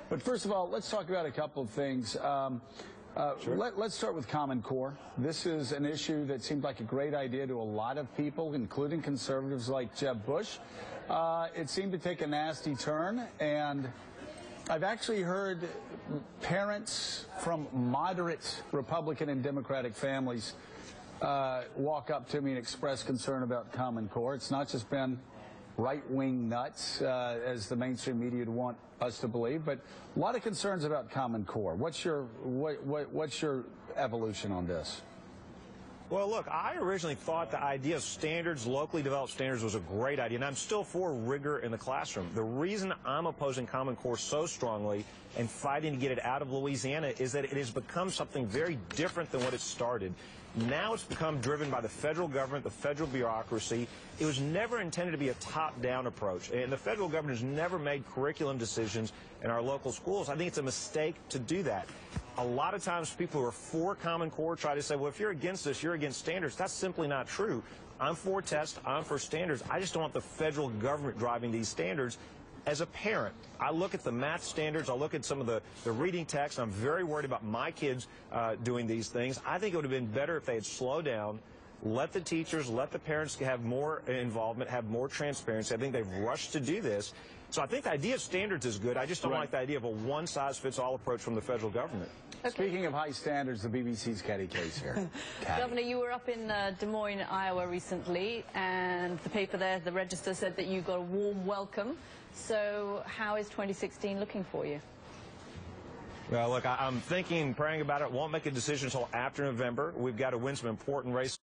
But first of all, let's talk about a couple of things. Sure. Let's start with Common Core. This is an issue that seemed like a great idea to a lot of people, including conservatives like Jeb Bush. It seemed to take a nasty turn, and I've actually heard parents from moderate Republican and Democratic families walk up to me and express concern about Common Core. It's not just been right-wing nuts, as the mainstream media would want us to believe, but a lot of concerns about Common Core. What's your evolution on this? Well, look, I originally thought the idea of standards, locally developed standards, was a great idea, and I'm still for rigor in the classroom. The reason I'm opposing Common Core so strongly and fighting to get it out of Louisiana is that it has become something very different than what it started. Now it's become driven by the federal government, the federal bureaucracy. It was never intended to be a top-down approach, and the federal government has never made curriculum decisions in our local schools. I think it's a mistake to do that. A lot of times people who are for Common Core try to say, well, if you're against this, you're against standards. That's simply not true. I'm for tests, I'm for standards. I just don't want the federal government driving these standards. As a parent, I look at the math standards, I look at some of the reading text, I'm very worried about my kids doing these things. I think it would have been better if they had slowed down, let the teachers, let the parents have more involvement, have more transparency. I think they've rushed to do this. So I think the idea of standards is good. I just don't like the idea of a one-size-fits-all approach from the federal government. Okay. Speaking of high standards, the BBC's Caddy Case here. Governor, you were up in Des Moines, Iowa recently, and the paper there, the Register, said that you got a warm welcome. So how is 2016 looking for you? Well, look, I'm thinking, praying about it. Won't make a decision until after November. We've got to win some important races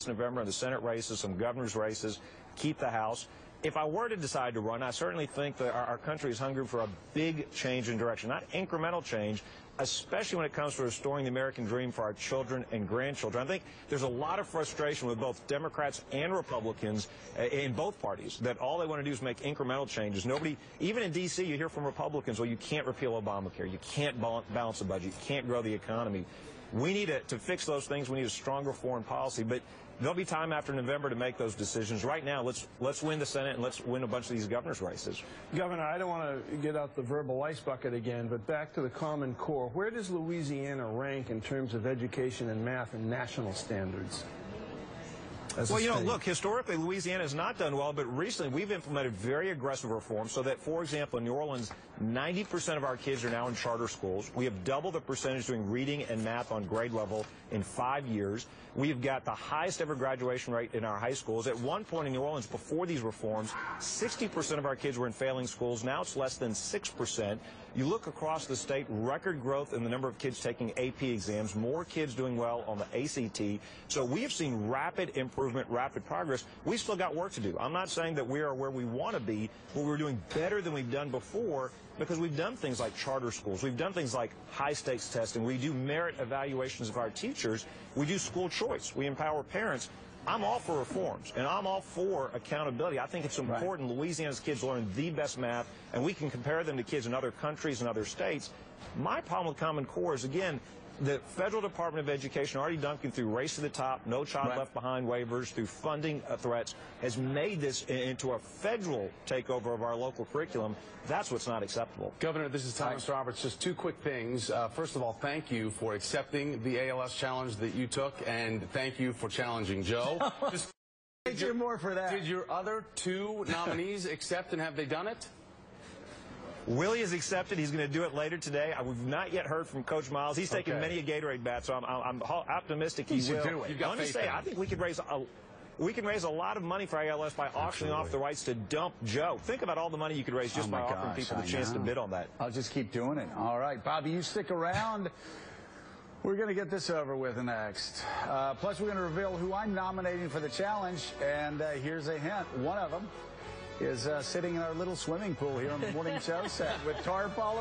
in November, the Senate races, some governor's races, keep the House. If I were to decide to run, I certainly think that our country is hungry for a big change in direction, not incremental change, especially when it comes to restoring the American dream for our children and grandchildren. I think there's a lot of frustration with both Democrats and Republicans in both parties that all they want to do is make incremental changes. Nobody, even in D.C., you hear from Republicans, well, you can't repeal Obamacare, you can't balance the budget, you can't grow the economy. We need to fix those things. We need a stronger foreign policy, but there'll be time after November to make those decisions. Right now, let's win the Senate and let's win a bunch of these governor's races. Governor, I don't want to get out the verbal ice bucket again, but back to the Common Core. Where does Louisiana rank in terms of education and math and national standards? Well, you know, look, historically, Louisiana has not done well, but recently we've implemented very aggressive reforms so that, for example, in New Orleans, 90% of our kids are now in charter schools. We have doubled the percentage doing reading and math on grade level in 5 years. We've got the highest ever graduation rate in our high schools. At one point in New Orleans, before these reforms, 60% of our kids were in failing schools. Now it's less than 6%. You look across the state, record growth in the number of kids taking AP exams, more kids doing well on the ACT. So we have seen rapid improvement, rapid progress. We still got work to do. I'm not saying that we are where we want to be, but we're doing better than we've done before because we've done things like charter schools. We've done things like high-stakes testing. We do merit evaluations of our teachers. We do school choice. We empower parents. I'm all for reforms, and I'm all for accountability. I think it's important Louisiana's kids learn the best math, and we can compare them to kids in other countries and other states. My problem with Common Core is, again, the federal Department of Education, already dunking through race to the top, no child left behind waivers, through funding threats, has made this into a federal takeover of our local curriculum. That's what's not acceptable. Governor, this is Thomas Roberts. Just two quick things. First of all, thank you for accepting the ALS challenge that you took, and thank you for challenging Joe. Thank you more for that. Did your other two nominees accept, and have they done it? Willie has accepted. He's going to do it later today. We've not yet heard from Coach Miles. He's taken many a Gatorade bath, so I'm optimistic he will. Do it. You've got Let me say, I think we could raise a lot of money for ALS by auctioning off the rights to dump Joe. Think about all the money you could raise just by offering people the chance to bid on that. I'll just keep doing it. All right, Bobby, you stick around. We're going to get this over with next. Plus, we're going to reveal who I'm nominating for the challenge, and here's a hint. One of them is sitting in our little swimming pool here on the morning show set with tarp all over.